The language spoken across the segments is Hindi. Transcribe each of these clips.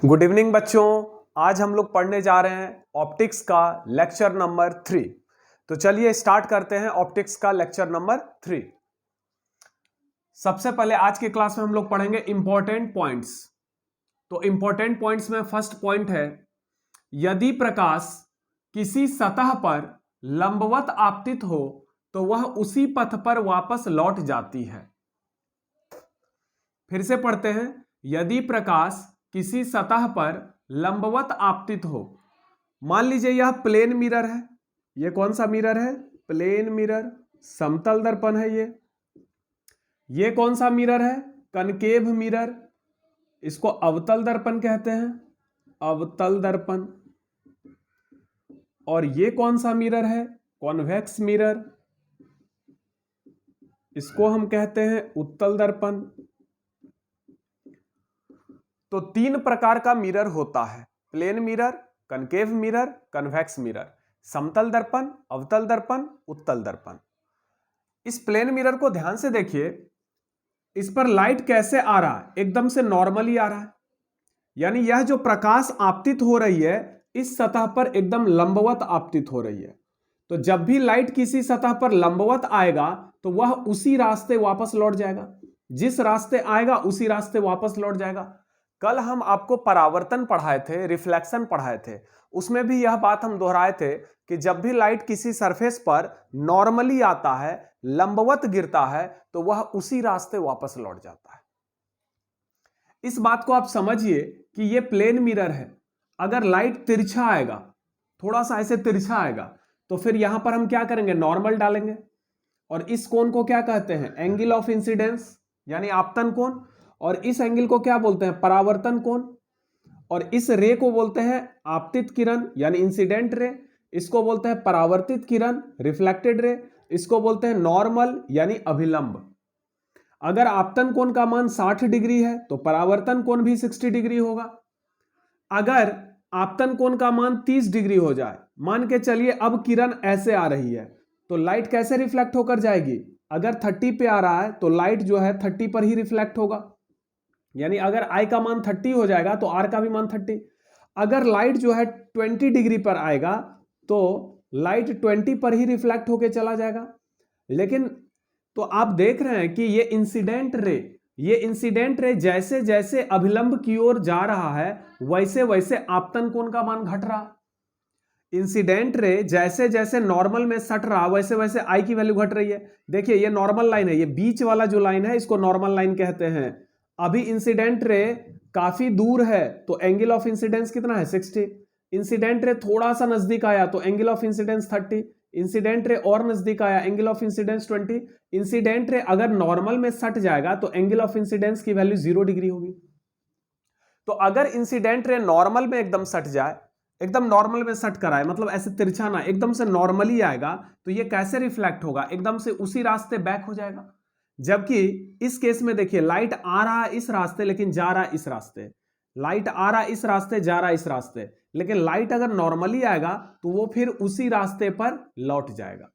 गुड इवनिंग बच्चों। आज हम लोग पढ़ने जा रहे हैं ऑप्टिक्स का लेक्चर नंबर 3। तो चलिए स्टार्ट करते हैं ऑप्टिक्स का लेक्चर नंबर 3। सबसे पहले आज के क्लास में हम लोग पढ़ेंगे इंपॉर्टेंट पॉइंट्स। तो इंपॉर्टेंट पॉइंट्स में फर्स्ट पॉइंट है, यदि प्रकाश किसी सतह पर लंबवत आपतित हो तो वह उसी पथ पर वापस लौट जाती है। फिर से पढ़ते हैं, यदि प्रकाश किसी सतह पर लंबवत आपतित हो, मान लीजिए यह प्लेन मिरर है। यह कौन सा मिरर है? Plane mirror. समतल दर्पण है ये कौन सा मिरर है? Concave mirror. इसको अवतल दर्पण कहते हैं, अवतल दर्पण। और ये कौन सा मिरर है? Convex mirror. इसको हम कहते हैं उत्तल दर्पण। तो तीन प्रकार का मिरर होता है, plane mirror, concave mirror, convex mirror. समतल दर्पण, अवतल दर्पण, उत्तल दर्पण। इस प्लेन मिरर को ध्यान से देखिए, इस पर लाइट कैसे आ रहा है? एकदम से नॉर्मली आ रहा है, यानी यह जो प्रकाश आपतित हो रही है इस सतह पर एकदम लंबवत आपतित हो रही है। तो जब भी लाइट किसी सतह पर लंबवत आएगा तो वह उसी रास्ते वापस लौट जाएगा, जिस रास्ते आएगा उसी रास्ते वापस लौट जाएगा। कल हम आपको परावर्तन पढ़ाए थे, रिफ्लेक्शन पढ़ाए थे, उसमें भी यह बात हम दोहराए थे कि जब भी लाइट किसी सरफेस पर नॉर्मली आता है, लंबवत गिरता है, तो वह उसी रास्ते वापस लौट जाता है। इस बात को आप समझिए कि यह प्लेन मिरर है। अगर लाइट तिरछा आएगा, थोड़ा सा ऐसे तिरछा आएगा, तो फिर यहां पर हम क्या करेंगे? नॉर्मल डालेंगे। और इस कोण को क्या कहते हैं? एंगल ऑफ इंसिडेंस, यानी आपतन कोण। और इस एंगल को क्या बोलते हैं? परावर्तन कोण। और इस रे को बोलते हैं आपतित किरण, यानी इंसिडेंट रे। इसको बोलते हैं परावर्तित किरण, रिफ्लेक्टेड रे। इसको बोलते हैं नॉर्मल, यानी अभिलंब। अगर आपतन कोण का मान 60 डिग्री है तो परावर्तन कोण भी 60 डिग्री होगा। अगर आपतन कोण का मान 30 डिग्री हो जाए, मान के चलिए अब किरण ऐसे आ रही है, तो लाइट कैसे रिफ्लेक्ट होकर जाएगी? अगर 30 पे आ रहा है तो लाइट जो है 30 पर ही रिफ्लेक्ट होगा, यानी अगर I का मान 30 हो जाएगा तो R का भी मान 30। अगर लाइट जो है 20 डिग्री पर आएगा तो लाइट 20 पर ही रिफ्लेक्ट होके चला जाएगा। लेकिन तो आप देख रहे हैं कि ये इंसिडेंट रे जैसे जैसे अभिलंब की ओर जा रहा है वैसे वैसे आपतन कोण का मान घट रहा। इंसिडेंट रे जैसे जैसे नॉर्मल में सट रहा वैसे वैसे I की वैल्यू घट रही है। देखिए ये नॉर्मल लाइन है, ये बीच वाला जो लाइन है इसको नॉर्मल लाइन कहते हैं। अभी इंसिडेंट रे काफी दूर है तो एंगल ऑफ इंसिडेंस कितना है? 60। इंसिडेंट रे थोड़ा सा नजदीक आया तो angle of incidence 30। Incident ray और नजदीक आया, angle of incidence 20। Incident ray अगर नॉर्मल में सट जाएगा तो एंगल ऑफ इंसिडेंस की वैल्यू 0 डिग्री होगी। तो अगर इंसिडेंट रे नॉर्मल में एकदम सट जाए, एकदम नॉर्मल में सट कराए, मतलब ऐसे तिरछा ना, एकदम से नॉर्मली आएगा, तो ये कैसे रिफ्लेक्ट होगा? एकदम से उसी रास्ते बैक हो जाएगा। जबकि इस केस में देखिए लाइट आ रहा है इस रास्ते लेकिन जा रहा है इस रास्ते, लाइट आ रहा है इस रास्ते, जा रहा है इस रास्ते, लेकिन लाइट अगर नॉर्मली आएगा तो वो फिर उसी रास्ते पर लौट जाएगा।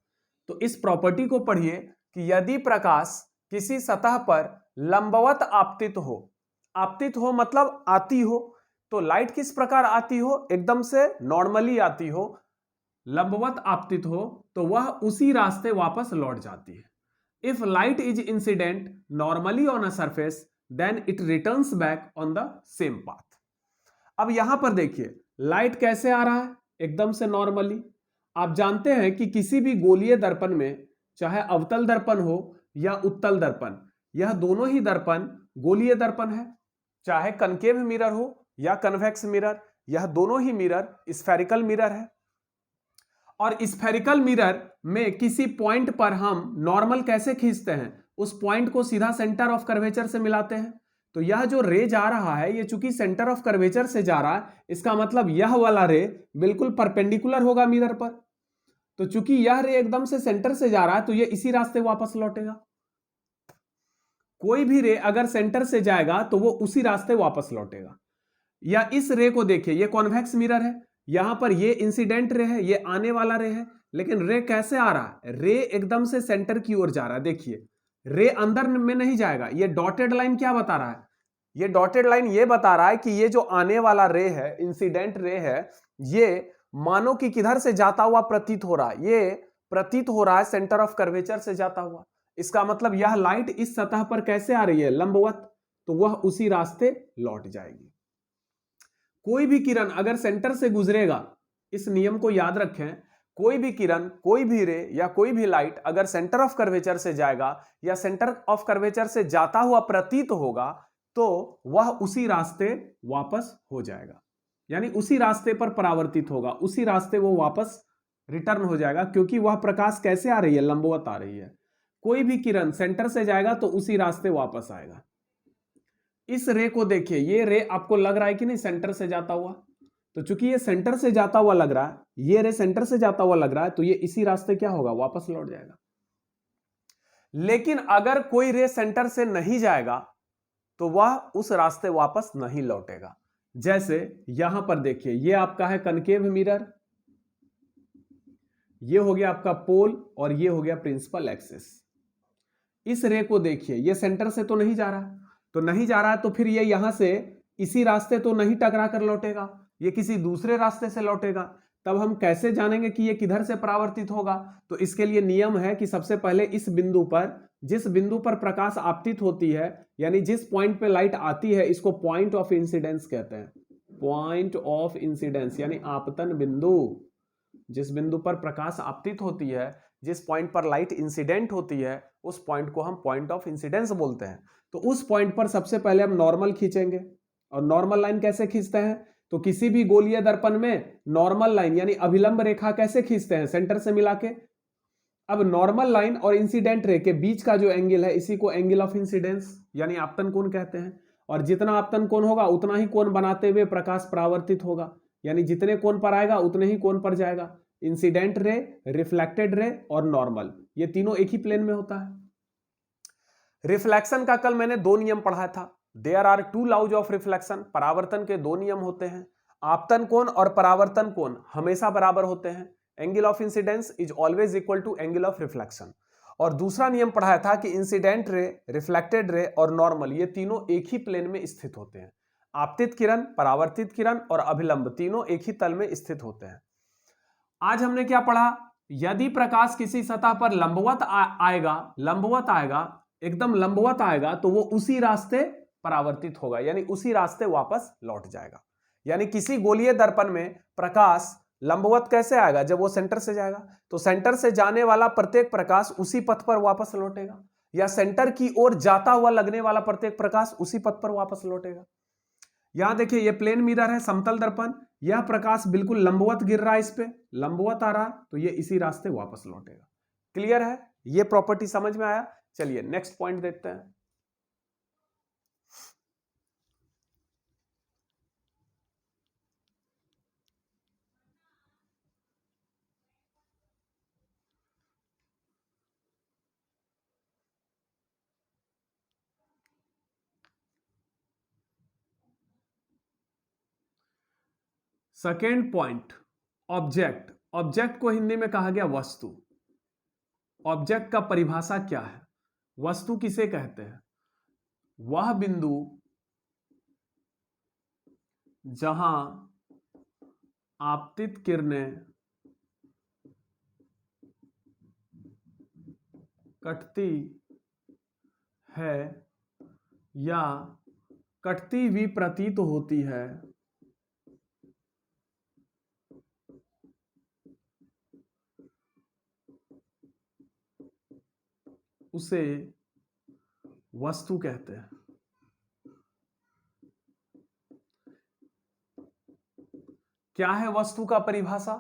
तो इस प्रॉपर्टी को पढ़िए कि यदि प्रकाश किसी सतह पर लंबवत आपतित हो मतलब आती हो, तो लाइट किस प्रकार आती हो? एकदम से नॉर्मली आती हो, लंबवत आपतित हो, तो वह उसी रास्ते वापस लौट जाती है। If light is incident normally on a surface, then it returns back on the same path. अब यहां पर देखिए लाइट कैसे आ रहा है? एकदम से नॉर्मली। आप जानते हैं कि किसी भी गोलीय दर्पण में, चाहे अवतल दर्पण हो या उत्तल दर्पण, यह दोनों ही दर्पण गोलीय दर्पण है। चाहे कनकेव मिरर हो या कन्वेक्स मिरर, यह दोनों ही मिरर स्फेरिकल मिरर है। और स्फेरिकल मिरर में किसी पॉइंट पर हम नॉर्मल कैसे खींचते हैं? उस पॉइंट को सीधा सेंटर ऑफ कर्वेचर से मिलाते हैं। तो यह जो रे जा रहा है ये चूंकि सेंटर ऑफ कर्वेचर से जा रहा है, इसका मतलब यह वाला रे बिल्कुल परपेंडिकुलर होगा मिरर पर। तो चूंकि यह रे एकदम से सेंटर से जा रहा है तो यह इसी रास्ते वापस लौटेगा। कोई भी रे अगर सेंटर से जाएगा तो वो उसी रास्ते वापस लौटेगा। या इस रे को देखिए, ये कॉन्वेक्स मिरर है, यहां पर ये इंसिडेंट रे है, ये आने वाला रे है, लेकिन रे कैसे आ रहा है? रे एकदम से सेंटर की ओर जा रहा है। देखिए रे अंदर में नहीं जाएगा। ये डॉटेड लाइन क्या बता रहा है? ये डॉटेड लाइन ये बता रहा है कि ये जो आने वाला रे है, इंसिडेंट रे है, ये मानो कि किधर से जाता हुआ प्रतीत हो रहा है, ये प्रतीत हो रहा है सेंटर ऑफ कर्वेचर से जाता हुआ। इसका मतलब यह लाइट इस सतह पर कैसे आ रही है, लंबवत, तो वह उसी रास्ते लौट जाएगी। कोई भी किरण अगर सेंटर से गुजरेगा, इस नियम को याद रखें, कोई भी किरण, कोई भी रे या कोई भी लाइट अगर सेंटर ऑफ कर्वेचर से जाएगा या सेंटर ऑफ कर्वेचर से जाता हुआ प्रतीत होगा, तो वह उसी रास्ते वापस हो जाएगा, यानी उसी रास्ते पर परावर्तित होगा, उसी रास्ते वो वापस रिटर्न हो जाएगा, क्योंकि वह प्रकाश कैसे आ रही है, लंबवत आ रही है। कोई भी किरण सेंटर से जाएगा तो उसी रास्ते वापस आएगा। इस रे को देखिए, ये रे आपको लग रहा है कि नहीं सेंटर से जाता हुआ, तो चूंकि ये सेंटर से जाता हुआ लग रहा है, ये रे सेंटर से जाता हुआ लग रहा है, तो ये इसी रास्ते क्या होगा, वापस लौट जाएगा। लेकिन अगर कोई रे सेंटर से नहीं जाएगा तो वह उस रास्ते वापस नहीं लौटेगा। जैसे यहां पर देखिए, ये आपका है कनकेव मिरर, ये हो गया आपका पोल और ये हो गया प्रिंसिपल एक्सिस। इस रे को देखिए, ये सेंटर से तो नहीं जा रहा, तो नहीं जा रहा है, तो फिर ये यहां से इसी रास्ते तो नहीं टकरा कर लौटेगा, ये किसी दूसरे रास्ते से लौटेगा। तब हम कैसे जानेंगे कि ये किधर से परावर्तित होगा, तो इसके लिए नियम है कि सबसे पहले इस बिंदु पर, जिस बिंदु पर प्रकाश आपतित होती है, यानी जिस पॉइंट पे लाइट आती है, इसको पॉइंट ऑफ इंसिडेंस कहते हैं। पॉइंट ऑफ इंसिडेंस यानी आपतन बिंदु, जिस बिंदु पर प्रकाश आपतित होती है, जिस पॉइंट पर लाइट इंसिडेंट होती है, उस पॉइंट को हम पॉइंट ऑफ इंसिडेंस बोलते हैं। तो उस पॉइंट पर सबसे पहले हम नॉर्मल खींचेंगे, और नॉर्मल लाइन कैसे खींचते हैं, तो किसी भी गोलीय दर्पण में नॉर्मल लाइन यानी अभिलंब रेखा कैसे खींचते हैं, सेंटर से मिला के। अब नॉर्मल लाइन और इंसिडेंट रे के बीच का जो एंगल है, इसी को एंगल ऑफ इंसिडेंस यानी आपतन कोण कहते हैं। और जितना आपतन कोण होगा उतना ही कोण बनाते हुए प्रकाश परावर्तित होगा, यानी जितने कोण पर आएगा उतने ही कोण पर जाएगा। इंसिडेंट रे, रिफ्लेक्टेड रे और नॉर्मल, ये तीनों एक ही प्लेन में होता है। रिफ्लेक्शन का कल मैंने दो नियम पढ़ा था, there are two laws of reflection, परावर्तन के दो नियम होते हैं, आपतन कोण और परावर्तन कोण हमेशा बराबर होते हैं, angle of incidence is always equal to angle of reflection. और दूसरा नियम पढ़ाया था कि इंसिडेंट रे, रिफ्लेक्टेड रे और नॉर्मल, ये तीनों एक ही प्लेन में स्थित होते हैं। आपतित किरण, परावर्तित किरण और अभिलंब तीनों एक ही तल में स्थित होते हैं। आज हमने क्या पढ़ा, यदि प्रकाश किसी सतह पर लंबवत आएगा, एकदम लंबवत आएगा, तो वो उसी रास्ते परावर्तित होगा, यानी उसी रास्ते वापस लौट जाएगा। यानी किसी गोलीय दर्पण में प्रकाश लंबवत कैसे आएगा, जब वो सेंटर से जाएगा, तो सेंटर से जाने वाला प्रत्येक प्रकाश उसी पथ पर वापस लौटेगा, या सेंटर की ओर जाता हुआ लगने वाला प्रत्येक प्रकाश उसी पथ पर वापस लौटेगा। यहां देखिए, ये प्लेन मिरर है, समतल दर्पण, यह प्रकाश बिल्कुल लंबवत गिर रहा है, इस पे लंबवत आ रहा, तो ये इसी रास्ते वापस लौटेगा। क्लियर है, ये प्रॉपर्टी समझ में आया। चलिए नेक्स्ट पॉइंट देखते हैं। Second point, object. ऑब्जेक्ट को हिंदी में कहा गया वस्तु। ऑब्जेक्ट का परिभाषा क्या है, वस्तु किसे कहते हैं, वह बिंदु जहां आपतित किरणें कटती है या कटती हुई प्रतीत होती है, उसे वस्तु कहते हैं। क्या है वस्तु का परिभाषा,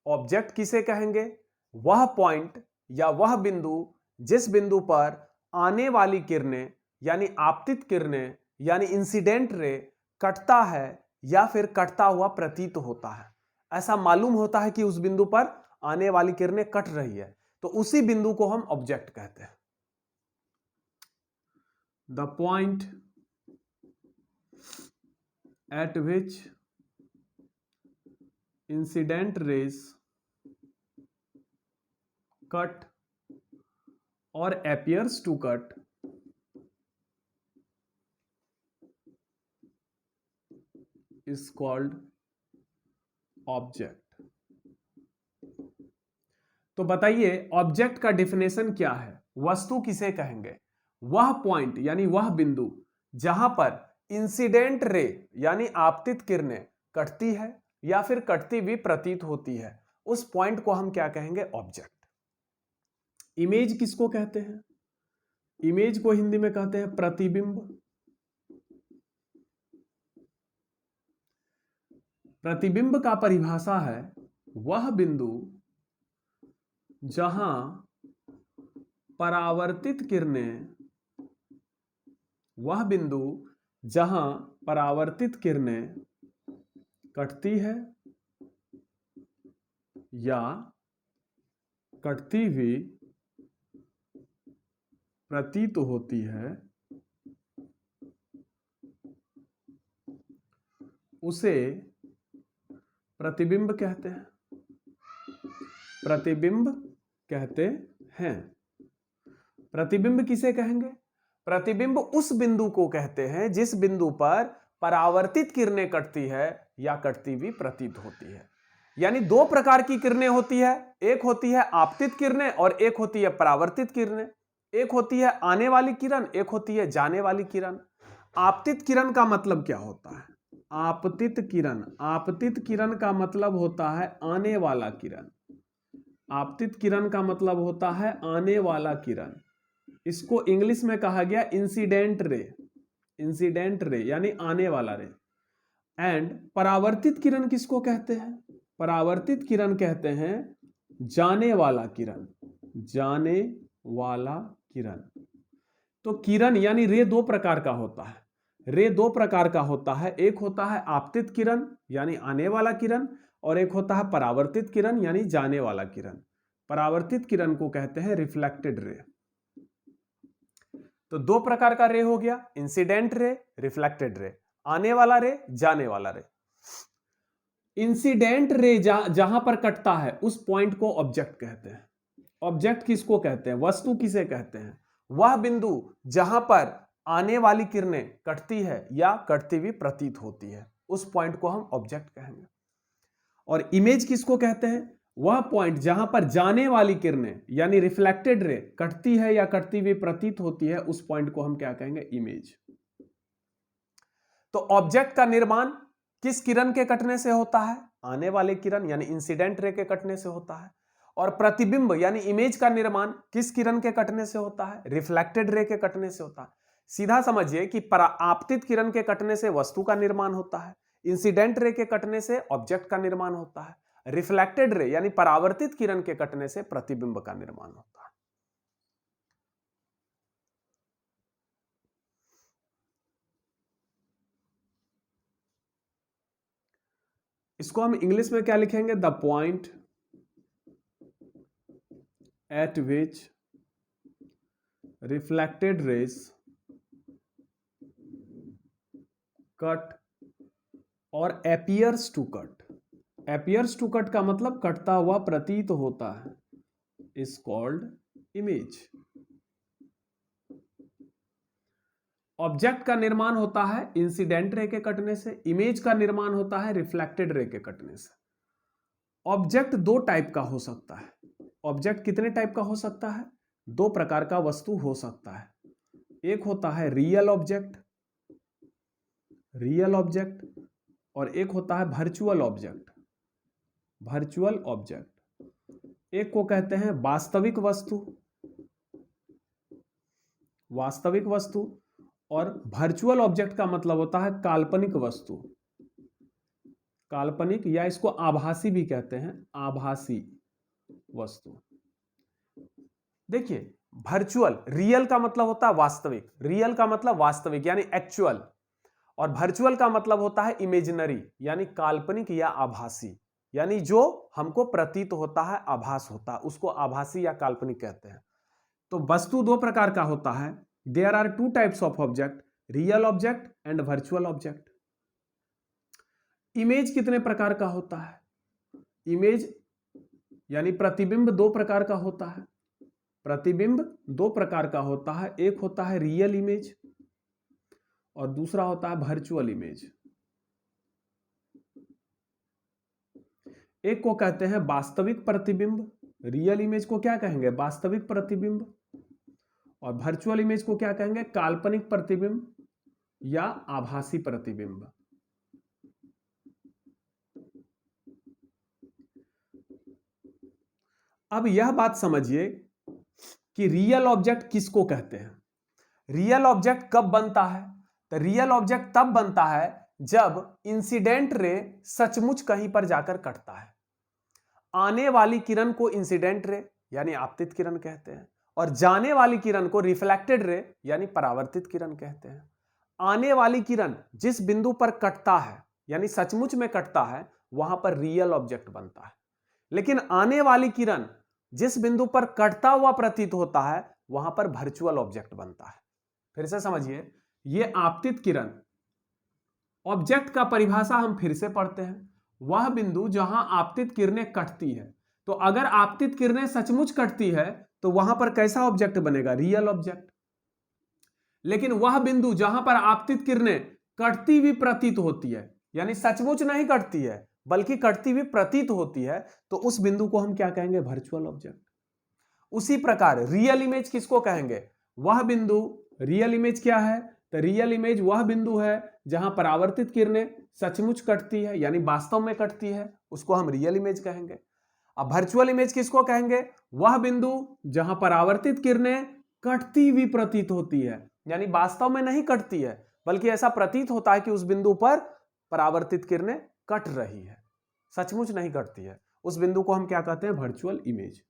ऑब्जेक्ट किसे कहेंगे, वह पॉइंट या वह बिंदु जिस बिंदु पर आने वाली किरणें यानी आपतित किरणें यानी इंसिडेंट रे कटता है या फिर कटता हुआ प्रतीत होता है, ऐसा मालूम होता है कि उस बिंदु पर आने वाली किरणें कट रही है, तो उसी बिंदु को हम ऑब्जेक्ट कहते हैं। The point at which incident raise cut और appears to cut is called object. तो बताइए ऑब्जेक्ट का डेफिनेशन क्या है? वस्तु किसे कहेंगे? वह पॉइंट यानी वह बिंदु जहां पर इंसिडेंट रे यानी आपतित किरणें कटती है या फिर कटती हुई प्रतीत होती है, उस पॉइंट को हम क्या कहेंगे? ऑब्जेक्ट। इमेज किसको कहते हैं? इमेज को हिंदी में कहते हैं प्रतिबिंब। प्रतिबिंब का परिभाषा है वह बिंदु जहां परावर्तित किरणें, वह बिंदु जहां परावर्तित किरणें कटती है या कटती हुई प्रतीत होती है, उसे प्रतिबिंब कहते हैं। प्रतिबिंब कहते हैं। प्रतिबिंब किसे कहेंगे? प्रतिबिंब उस बिंदु को कहते हैं जिस बिंदु पर परावर्तित किरणें कटती है या कटती हुई प्रतीत होती है। यानी दो प्रकार की किरणें होती है, एक होती है आपतित किरणें और एक होती है परावर्तित किरणें। एक होती है आने वाली किरण, एक होती है जाने वाली किरण। आपतित किरण का मतलब क्या होता है? आपतित किरण, आपतित किरण का मतलब होता है आने वाला किरण। आपतित किरण का मतलब होता है आने वाला किरण। इसको इंग्लिश में कहा गया इंसिडेंट रे। इंसिडेंट रे यानी आने वाला रे। एंड परावर्तित किरण किसको कहते हैं? परावर्तित किरण कहते हैं जाने वाला किरण। जाने वाला किरण। तो किरण यानी रे दो प्रकार का होता है। रे दो प्रकार का होता है, एक होता है आपतित किरण यानी आने वाला किरण और एक होता है परावर्तित किरण यानी जाने वाला किरण। परावर्तित किरण को कहते हैं रिफ्लेक्टेड रे। तो दो प्रकार का रे हो गया, इंसिडेंट रे, रिफ्लेक्टेड रे। आने वाला रे, जाने वाला रे। इंसिडेंट रे जहां पर कटता है उस पॉइंट को ऑब्जेक्ट कहते हैं। ऑब्जेक्ट किसको कहते हैं? वस्तु किसे कहते हैं? वह बिंदु जहां पर आने वाली किरणें कटती है या कटती हुई प्रतीत होती है, उस पॉइंट को हम ऑब्जेक्ट कहेंगे। और इमेज किसको कहते हैं? वह पॉइंट जहां पर जाने वाली किरणें यानी रिफ्लेक्टेड रे कटती है या कटती हुई प्रतीत होती है, उस पॉइंट को हम क्या कहेंगे? इमेज। तो ऑब्जेक्ट का निर्माण किस किरण के कटने से होता है? आने वाले किरण यानी इंसिडेंट रे के कटने से होता है। और प्रतिबिंब यानी इमेज का निर्माण किस किरण के कटने से होता है? रिफ्लेक्टेड रे के कटने से होता है। सीधा समझिए कि आपतित किरण के कटने से वस्तु का निर्माण होता है, इंसिडेंट रे के कटने से ऑब्जेक्ट का निर्माण होता है, रिफ्लेक्टेड रे यानी परावर्तित किरण के कटने से प्रतिबिंब का निर्माण होता है। इसको हम इंग्लिश में क्या लिखेंगे? The point at which reflected rays cut और appears to cut. appears to cut का मतलब कटता हुआ प्रतीत होता है, इज कॉल्ड इमेज। ऑब्जेक्ट का निर्माण होता है इंसिडेंट रे के कटने से, इमेज का निर्माण होता है रिफ्लेक्टेड रे के कटने से। ऑब्जेक्ट दो टाइप का हो सकता है। ऑब्जेक्ट कितने टाइप का हो सकता है? दो प्रकार का वस्तु हो सकता है। एक होता है रियल ऑब्जेक्ट, रियल ऑब्जेक्ट, और एक होता है वर्चुअल ऑब्जेक्ट, वर्चुअल ऑब्जेक्ट। एक को कहते हैं वास्तविक वस्तु, वास्तविक वस्तु, और वर्चुअल ऑब्जेक्ट का मतलब होता है काल्पनिक वस्तु। काल्पनिक या इसको आभासी भी कहते हैं, आभासी वस्तु। देखिए वर्चुअल, रियल का मतलब होता है वास्तविक, रियल का मतलब वास्तविक यानी एक्चुअल, और वर्चुअल का मतलब होता है इमेजिनरी यानी काल्पनिक या आभासी, यानी जो हमको प्रतीत होता है, आभास होता है, उसको आभासी या काल्पनिक कहते हैं। तो वस्तु दो प्रकार का होता है। There are two types of object, real object and virtual object. Image कितने प्रकार का होता है? इमेज यानी प्रतिबिंब दो प्रकार का होता है। प्रतिबिंब दो प्रकार का होता है, एक होता है रियल इमेज और दूसरा होता है वर्चुअल इमेज। एक को कहते हैं वास्तविक प्रतिबिंब, रियल इमेज को क्या कहेंगे, वास्तविक प्रतिबिंब, और वर्चुअल इमेज को क्या कहेंगे, काल्पनिक प्रतिबिंब या आभासी प्रतिबिंब। अब यह बात समझिए कि रियल ऑब्जेक्ट किसको कहते हैं। रियल ऑब्जेक्ट कब बनता है, तो रियल ऑब्जेक्ट तब बनता है जब इंसिडेंट रे सचमुच कहीं पर जाकर कटता है। आने वाली किरण को इंसिडेंट रे यानी आपतित किरण कहते हैं, और जाने वाली किरण को रिफ्लेक्टेड रे यानी परावर्तित किरण कहते हैं। आने वाली किरण जिस बिंदु पर कटता है यानी सचमुच में कटता है, वहां पर रियल ऑब्जेक्ट बनता है। लेकिन आने वाली किरण जिस बिंदु पर कटता हुआ प्रतीत होता है, वहां पर वर्चुअल ऑब्जेक्ट बनता है। फिर से समझिए, यह आपतित किरण, ऑब्जेक्ट का परिभाषा हम फिर से पढ़ते हैं, वह बिंदु जहां आपतित किरणें कटती है। तो अगर आपतित किरणें सचमुच कटती है तो वहां पर कैसा ऑब्जेक्ट बनेगा, रियल ऑब्जेक्ट। लेकिन वह बिंदु जहां पर आपतित किरणें कटती हुई प्रतीत होती है, यानी सचमुच नहीं कटती है बल्कि कटती हुई प्रतीत होती है, तो उस बिंदु को हम क्या कहेंगे, वर्चुअल ऑब्जेक्ट। उसी प्रकार रियल इमेज किसको कहेंगे, वह बिंदु, रियल इमेज क्या है, तो रियल इमेज वह बिंदु है जहां परावर्तित किरणें सचमुच कटती है यानी वास्तव में कटती है, उसको हम रियल इमेज कहेंगे। अब वर्चुअल इमेज किसको कहेंगे, वह बिंदु जहां परावर्तित किरणें कटती हुई प्रतीत होती है, यानी वास्तव में नहीं कटती है बल्कि ऐसा प्रतीत होता है कि उस बिंदु पर परावर्तित किरणें कट रही है, सचमुच नहीं कटती है। उस बिंदु को हम क्या कहते हैं, वर्चुअल इमेज।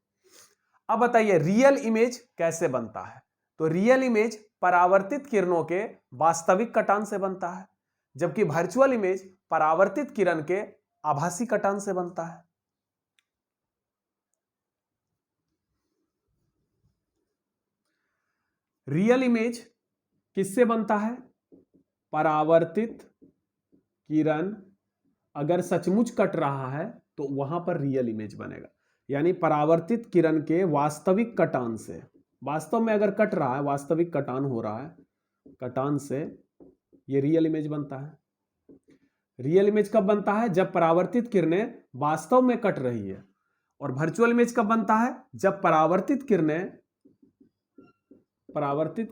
अब बताइए रियल इमेज कैसे बनता है, तो रियल इमेज परावर्तित किरणों के वास्तविक कटान से बनता है, जबकि वर्चुअल इमेज परावर्तित किरण के आभासी कटान से बनता है। रियल इमेज किससे बनता है, परावर्तित किरण अगर सचमुच कट रहा है तो वहां पर रियल इमेज बनेगा, यानी परावर्तित किरण के वास्तविक कटान से, वास्तव में अगर कट रहा है, वास्तविक कटान हो रहा है, कटान से ये रियल इमेज बनता है। रियल इमेज कब बनता है, जब परावर्तित किरणें वास्तव में कट रही है। और वर्चुअल इमेज कब बनता है, जब परावर्तित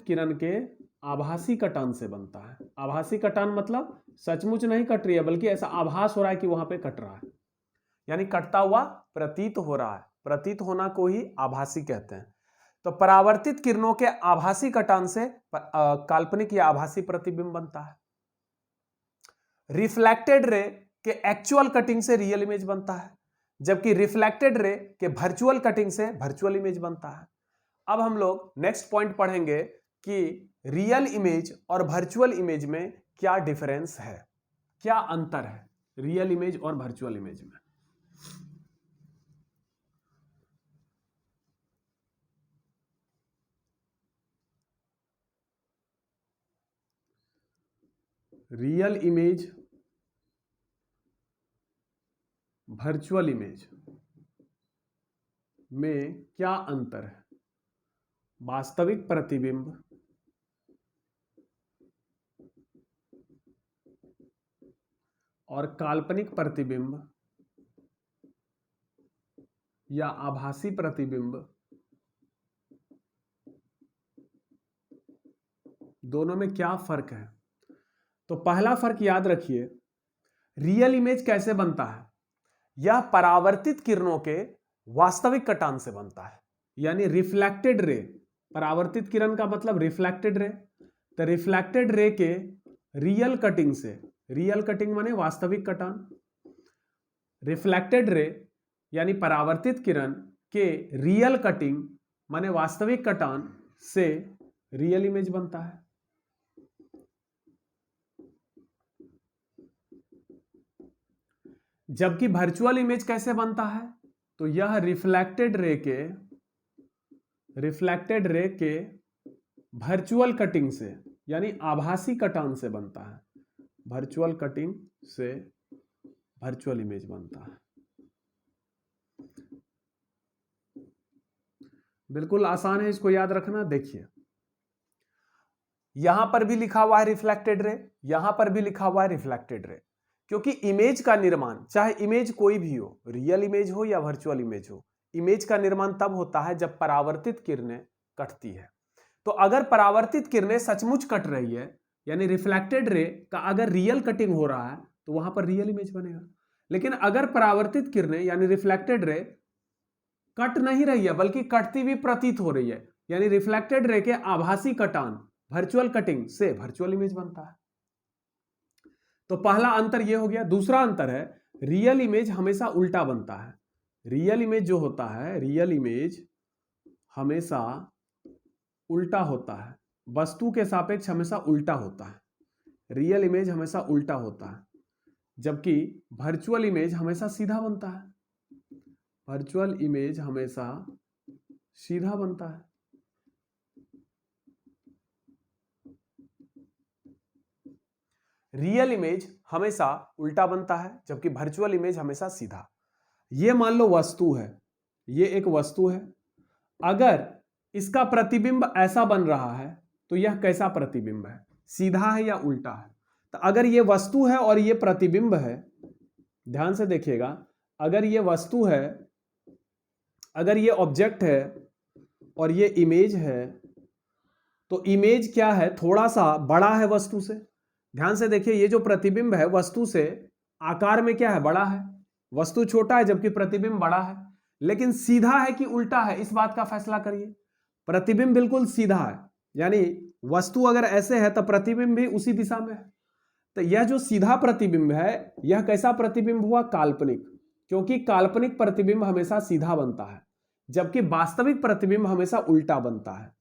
किरण के आभासी कटान से बनता है। आभासी कटान मतलब सचमुच नहीं कट रही है बल्कि ऐसा आभास हो रहा है कि वहां पे कट रहा है, यानी कटता हुआ प्रतीत हो रहा है। प्रतीत होना को ही आभासी कहते हैं। तो परावर्तित किरणों के आभासी कटान से काल्पनिक या आभासी प्रतिबिंब बनता है। रिफ्लेक्टेड रे के एक्चुअल कटिंग से रियल इमेज बनता है, जबकि रिफ्लेक्टेड रे के वर्चुअल कटिंग से वर्चुअल इमेज बनता है। अब हम लोग नेक्स्ट पॉइंट पढ़ेंगे कि रियल इमेज और वर्चुअल इमेज में क्या डिफरेंस है, क्या अंतर है रियल इमेज और वर्चुअल इमेज में। रियल इमेज, वर्चुअल इमेज में क्या अंतर है। वास्तविक प्रतिबिंब और काल्पनिक प्रतिबिंब या आभासी प्रतिबिंब, दोनों में क्या फर्क है। तो पहला फर्क याद रखिए, रियल इमेज कैसे बनता है, यह परावर्तित किरणों के वास्तविक कटान से बनता है, यानी रिफ्लेक्टेड रे। परावर्तित किरण का मतलब रिफ्लेक्टेड रे, तो रिफ्लेक्टेड रे के रियल कटिंग से, रियल कटिंग माने वास्तविक कटान, रिफ्लेक्टेड रे यानी परावर्तित किरण के रियल कटिंग माने वास्तविक कटान से रियल इमेज बनता है। जबकि वर्चुअल इमेज कैसे बनता है, तो यह रिफ्लेक्टेड रे के वर्चुअल कटिंग से यानी आभासी कटान से बनता है। वर्चुअल कटिंग से वर्चुअल इमेज बनता है। बिल्कुल आसान है, इसको याद रखना। देखिए यहां पर भी लिखा हुआ है रिफ्लेक्टेड रे, यहां पर भी लिखा हुआ है रिफ्लेक्टेड रे। क्योंकि इमेज का निर्माण, चाहे इमेज कोई भी हो, रियल इमेज हो या वर्चुअल इमेज हो, इमेज का निर्माण तब होता है जब परावर्तित किरणें कटती है। तो अगर परावर्तित किरणें सचमुच कट रही है, यानी रिफ्लेक्टेड रे का अगर रियल कटिंग हो रहा है, तो वहां पर रियल इमेज बनेगा। लेकिन अगर परावर्तित किरणें यानी रिफ्लेक्टेड रे कट नहीं रही है बल्कि कटती हुई प्रतीत हो रही है, यानी रिफ्लेक्टेड रे के आभासी कटान, वर्चुअल कटिंग से वर्चुअल इमेज बनता है। तो पहला अंतर यह हो गया। दूसरा अंतर है, रियल इमेज हमेशा उल्टा बनता है। रियल इमेज जो होता है, रियल इमेज हमेशा उल्टा होता है, वस्तु के सापेक्ष हमेशा उल्टा होता है। रियल इमेज हमेशा उल्टा होता है, जबकि वर्चुअल इमेज हमेशा सीधा बनता है। वर्चुअल इमेज हमेशा सीधा बनता है। रियल इमेज हमेशा उल्टा बनता है, जबकि वर्चुअल इमेज हमेशा सीधा। ये मान लो वस्तु है, ये एक वस्तु है। अगर इसका प्रतिबिंब ऐसा बन रहा है तो यह कैसा प्रतिबिंब है, सीधा है या उल्टा है? तो अगर ये वस्तु है और ये प्रतिबिंब है, ध्यान से देखिएगा, अगर ये वस्तु है, अगर ये ऑब्जेक्ट है और ये इमेज है, तो इमेज क्या है, थोड़ा सा बड़ा है वस्तु से। ध्यान से देखिए, ये जो प्रतिबिंब है वस्तु से आकार में क्या है, बड़ा है। वस्तु छोटा है जबकि प्रतिबिंब बड़ा है। लेकिन सीधा है कि उल्टा है, इस बात का फैसला करिए। प्रतिबिंब बिल्कुल सीधा है, यानी वस्तु अगर ऐसे है तो प्रतिबिंब भी उसी दिशा में है। तो यह जो सीधा प्रतिबिंब है, यह कैसा प्रतिबिंब हुआ, काल्पनिक। क्योंकि काल्पनिक प्रतिबिंब हमेशा सीधा बनता है, जबकि वास्तविक प्रतिबिंब हमेशा उल्टा बनता है।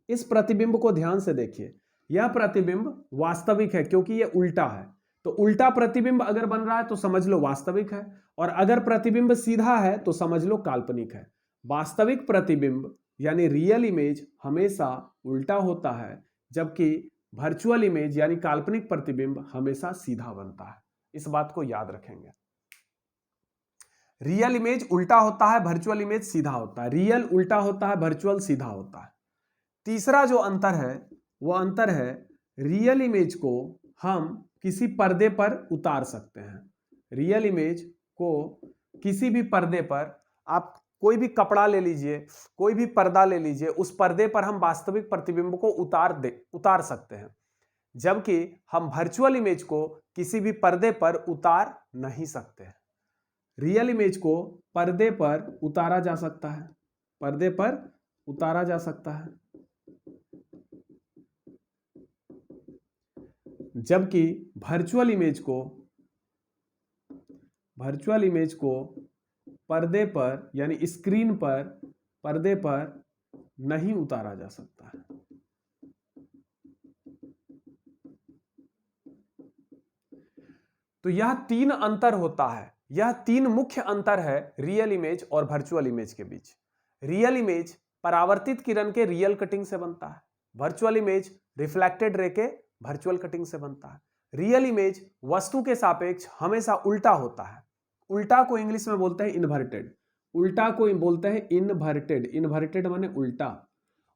इस प्रतिबिंब को ध्यान से देखिए, यह प्रतिबिंब वास्तविक है क्योंकि यह उल्टा है। तो उल्टा प्रतिबिंब अगर बन रहा है तो समझ लो वास्तविक है, और अगर प्रतिबिंब सीधा है तो समझ लो काल्पनिक है। वास्तविक प्रतिबिंब यानी रियल इमेज हमेशा उल्टा होता है, जबकि वर्चुअल इमेज यानी काल्पनिक प्रतिबिंब हमेशा सीधा बनता है। इस बात को याद रखेंगे। रियल इमेज उल्टा होता है, वर्चुअल इमेज सीधा होता है। रियल उल्टा होता है, वर्चुअल सीधा होता है। तीसरा जो अंतर है वो अंतर है, रियल इमेज को हम किसी पर्दे पर उतार सकते हैं। रियल इमेज को किसी भी पर्दे पर, आप कोई भी कपड़ा ले लीजिए, कोई भी पर्दा ले लीजिए, उस पर्दे पर हम वास्तविक प्रतिबिंब को उतार सकते हैं, जबकि हम वर्चुअल इमेज को किसी भी पर्दे पर उतार नहीं सकते हैं। रियल इमेज को पर्दे पर उतारा जा सकता है, पर्दे पर उतारा जा सकता है, जबकि वर्चुअल इमेज को पर्दे पर यानी स्क्रीन पर, पर्दे पर नहीं उतारा जा सकता है। तो यह तीन अंतर होता है, यह तीन मुख्य अंतर है रियल इमेज और वर्चुअल इमेज के बीच। रियल इमेज परावर्तित किरण के रियल कटिंग से बनता है, वर्चुअल इमेज रिफ्लेक्टेड रे के वर्चुअल कटिंग से बनता है। रियल इमेज वस्तु के सापेक्ष हमेशा उल्टा होता है। उल्टा को इंग्लिश में बोलते हैं इन्वर्टेड, उल्टा को बोलते हैं इन्वर्टेड, इन्वर्टेड माने उल्टा।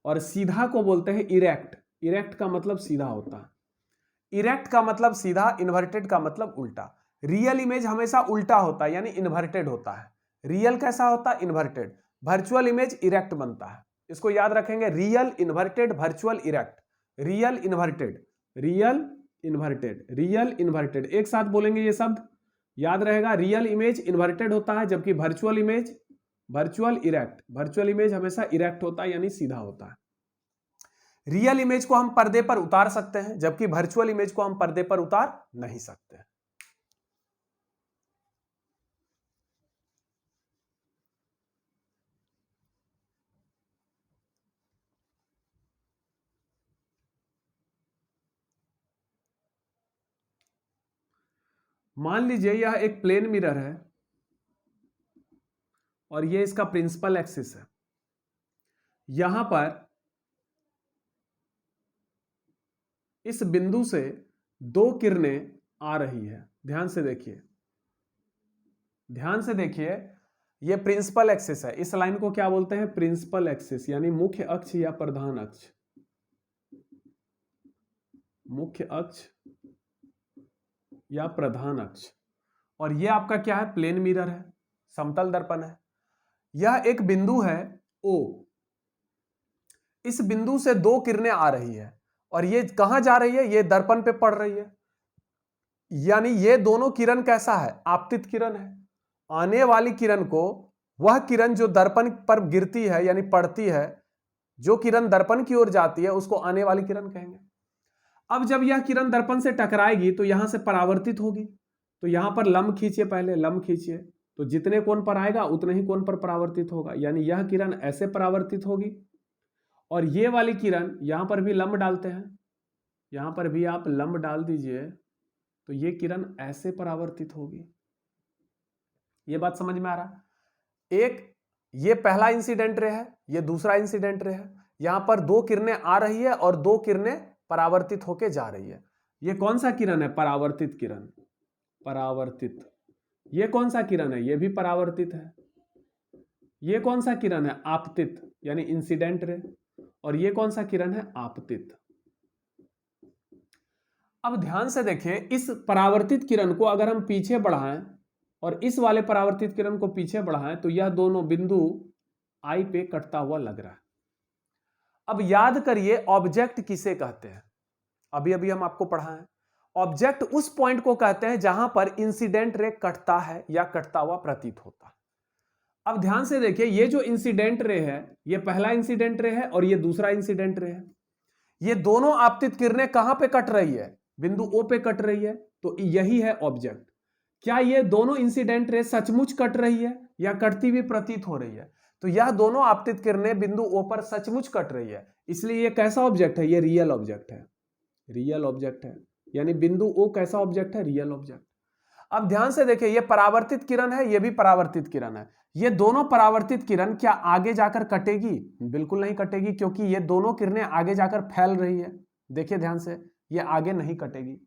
और सीधा को बोलते हैं इरेक्ट, इरेक्ट का मतलब सीधा होता है। इरेक्ट का मतलब सीधा, इन्वर्टेड का मतलब उल्टा। रियल इमेज हमेशा उल्टा होता है यानी इन्वर्टेड होता है। रियल कैसा होता है, इन्वर्टेड। वर्चुअल इमेज इरेक्ट बनता है। इसको याद रखेंगे, real inverted, virtual erect. Real inverted, real inverted, real inverted, एक साथ बोलेंगे ये शब्द, याद रहेगा। रियल इमेज इन्वर्टेड होता है, जबकि virtual image virtual erect. Virtual image हमेशा इरेक्ट होता है यानी सीधा होता है। रियल इमेज को हम पर्दे पर उतार सकते हैं, जबकि वर्चुअल इमेज को हम पर्दे पर उतार नहीं सकते। मान लीजिए यह एक प्लेन मिरर है और यह इसका प्रिंसिपल एक्सिस है। यहां पर इस बिंदु से दो किरणें आ रही है। ध्यान से देखिए, ध्यान से देखिए, यह प्रिंसिपल एक्सिस है। इस लाइन को क्या बोलते हैं, प्रिंसिपल एक्सिस, यानी मुख्य अक्ष या प्रधान अक्ष। मुख्य अक्ष या प्रधान अक्ष। और ये आपका क्या है, प्लेन मिरर है, समतल दर्पण है। यह एक बिंदु है O, इस बिंदु से दो किरणें आ रही है और ये कहां जा रही है, ये दर्पण पे पड़ रही है। यानी ये दोनों किरण कैसा है, आपतित किरण है। आने वाली किरण को, वह किरण जो दर्पण पर गिरती है यानी पड़ती है, जो किरण दर्पण की ओर जाती है उसको आने वाली किरण कहेंगे। अब जब यह किरण दर्पण से टकराएगी तो यहां से परावर्तित होगी, तो यहां पर लंब खींचिए, पहले लंब खींचिए, तो जितने कोण पर आएगा उतने ही कोण पर परावर्तित होगा। यानी यह किरण ऐसे परावर्तित होगी और ये वाली किरण, यहां पर भी लंब डालते हैं, यहां पर भी आप लंब डाल दीजिए, तो ये किरण ऐसे परावर्तित होगी। ये बात समझ में आ रहा? एक ये पहला इंसिडेंट रे है, ये दूसरा इंसिडेंट रे है। यहां पर दो किरणें आ रही है और दो किरणें परावर्तित होके जा रही है। ये कौन सा किरण है, परावर्तित किरण, परावर्तित। ये कौन सा किरण है, ये भी परावर्तित है। ये कौन सा किरण है, आपतित यानी इंसिडेंट रे। और ये कौन सा किरण है, आपतित। अब ध्यान से देखिए, इस परावर्तित किरण को अगर हम पीछे बढ़ाएं और इस वाले परावर्तित किरण को पीछे बढ़ाएं तो यह दोनों बिंदु आई पे कटता हुआ लग रहा है। अब याद करिए ऑब्जेक्ट किसे कहते हैं, अभी अभी हम आपको पढ़ाएं। ऑब्जेक्ट उस पॉइंट को कहते हैं जहां पर इंसिडेंट रे कटता है या कटता हुआ प्रतीत होता है। अब ध्यान से देखिए, ये जो इंसिडेंट रे है, ये पहला इंसिडेंट रे है और ये दूसरा इंसिडेंट रे है। ये दोनों आपतित किरणें कहां पे कट रही है, बिंदु O पे कट रही है, तो यही है ऑब्जेक्ट। क्या ये दोनों इंसिडेंट रे सचमुच कट रही है या कटती हुई प्रतीत हो रही है? तो यह दोनों आपतित किरणें बिंदु O पर सचमुच कट रही है, इसलिए ये कैसा ऑब्जेक्ट है, ये रियल ऑब्जेक्ट है, रियल ऑब्जेक्ट है। यानी बिंदु O कैसा ऑब्जेक्ट है, रियल ऑब्जेक्ट। अब ध्यान से देखिए, ये परावर्तित किरण है, ये भी परावर्तित किरण है। ये दोनों परावर्तित किरण क्या आगे जाकर कटेगी? बिल्कुल नहीं कटेगी, क्योंकि ये दोनों किरणें आगे जाकर फैल रही है। देखिए ध्यान से, ये आगे नहीं कटेगी,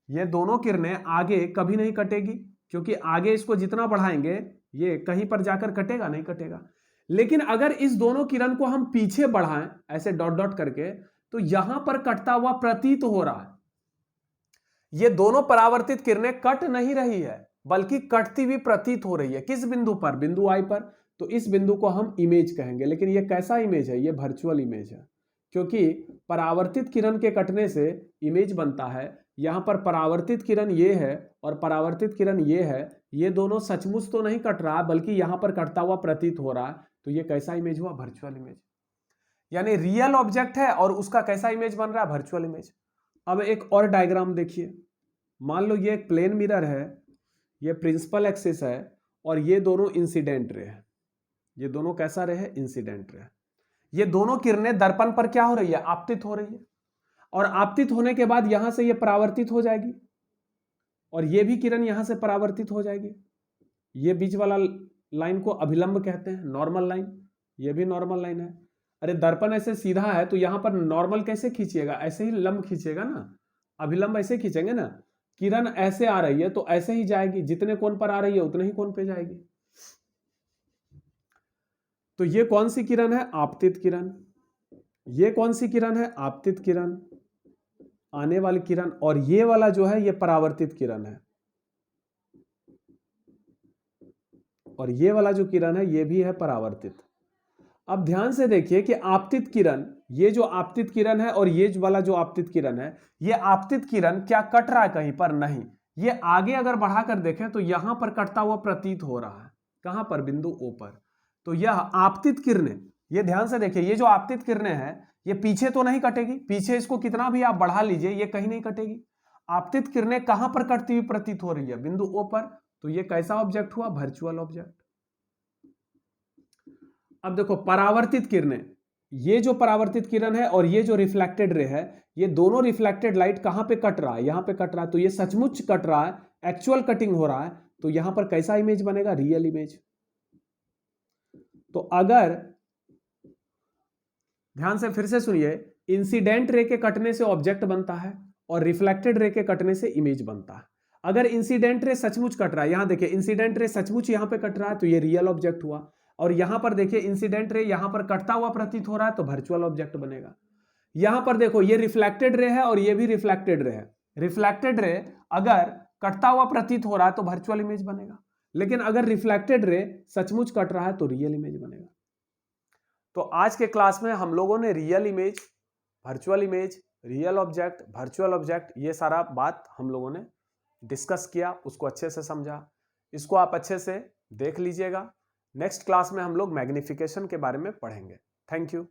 ये दोनों किरणें आगे कभी नहीं कटेगी, क्योंकि आगे इसको जितना बढ़ाएंगे ये कहीं पर जाकर कटेगा नहीं, कटेगा। लेकिन अगर इस दोनों किरण को हम पीछे बढ़ाएं ऐसे डॉट डॉट करके, तो यहां पर कटता हुआ प्रतीत हो रहा है। ये दोनों परावर्तित किरणें कट नहीं रही है, बल्कि कटती हुई प्रतीत हो रही है। किस बिंदु पर, बिंदु आई पर। तो इस बिंदु को हम इमेज कहेंगे। लेकिन ये कैसा इमेज है, ये वर्चुअल इमेज है, क्योंकि परावर्तित किरण के कटने से इमेज बनता है। यहां पर परावर्तित किरण ये है और परावर्तित किरण ये है, ये दोनों सचमुच तो नहीं कट रहा, बल्कि यहां पर कटता हुआ प्रतीत हो रहा है। तो ये कैसा इमेज हुआ, वर्चुअल इमेज। यानी रियल ऑब्जेक्ट है और उसका कैसा इमेज बन रहा है, वर्चुअल इमेज। अब एक और डायग्राम देखिए, मान लो ये एक प्लेन मिरर है, ये प्रिंसिपल एक्सिस है और ये दोनों इंसिडेंट रे है। ये दोनों कैसा रे है, इंसिडेंट रे है। ये दोनों किरणें दर्पण पर क्या हो रही है, आपतित हो रही है, और आपतित होने के बाद यहां से ये परावर्तित हो जाएगी और ये भी किरण यहां से परावर्तित हो जाएगी। ये बीच वाला लाइन को अभिलंब कहते हैं, नॉर्मल लाइन। ये भी नॉर्मल लाइन है। अरे दर्पण ऐसे सीधा है तो यहां पर नॉर्मल कैसे खींचिएगा, ऐसे ही लंब खींचेगा ना, अभिलंब ऐसे खींचेंगे ना। किरण ऐसे आ रही है तो ऐसे ही जाएगी, जितने कोण पर आ रही है उतने ही कोण पे जाएगी। तो ये कौन सी किरण है, आपतित किरण। ये कौन सी किरण है, आपतित किरण, आने वाली किरण। और ये वाला जो है ये परावर्तित किरण है, और ये वाला जो किरण है ये भी है परावर्तित। अब ध्यान से देखिए कि आपतित किरण, ये जो आपतित किरण है और ये वाला जो आपतित किरण है, ये आपतित किरण क्या कट रहा है कहीं पर, नहीं। ये आगे अगर बढ़ाकर देखें तो यहां पर कटता हुआ प्रतीत हो रहा है। कहां पर, बिंदु O पर। तो यह आपतित किरणें, ये ध्यान से देखिए, ये जो आपतित किरणें हैं ये पीछे तो नहीं कटेगी, पीछे इसको कितना भी आप बढ़ा लीजिए ये कहीं नहीं कटेगी। आपतित किरणें कहां पर कटती हुई प्रतीत हो रही है, बिंदु O पर। तो ये कैसा ऑब्जेक्ट हुआ, वर्चुअल ऑब्जेक्ट। अब देखो परावर्तित किरणें, ये जो परावर्तित किरण है और ये जो रिफ्लेक्टेड रे है, ये दोनों रिफ्लेक्टेड लाइट कहां पे कट रहा है, यहां पे कट रहा है। तो ये सचमुच कट रहा है, एक्चुअल कटिंग हो रहा है। तो यहां पर कैसा इमेज बनेगा, रियल इमेज। तो अगर ध्यान से फिर से सुनिए, इंसिडेंट रे के कटने से ऑब्जेक्ट बनता है और रिफ्लेक्टेड रे के कटने से इमेज बनता है। अगर इंसिडेंट रे सचमुच कट रहा है, यहां देखिए इंसिडेंट रे सचमुच यहां पे कट रहा है तो ये रियल ऑब्जेक्ट हुआ। और यहां पर देखिए इंसिडेंट रे यहां पर कटता हुआ प्रतीत हो रहा है तो वर्चुअल ऑब्जेक्ट बनेगा। यहां पर देखो ये रिफ्लेक्टेड रे है और ये भी रिफ्लेक्टेड रे है। रिफ्लेक्टेड रे अगर कटता हुआ प्रतीत हो रहा है तो वर्चुअल इमेज बनेगा, लेकिन अगर रिफ्लेक्टेड रे सचमुच कट रहा है तो रियल इमेज बनेगा। तो आज के क्लास में हम लोगों ने real image, virtual image, real object, virtual object, ये सारा बात हम लोगों ने डिस्कस किया, उसको अच्छे से समझा। इसको आप अच्छे से देख लीजिएगा। नेक्स्ट क्लास में हम लोग मैग्निफिकेशन के बारे में पढ़ेंगे। Thank you.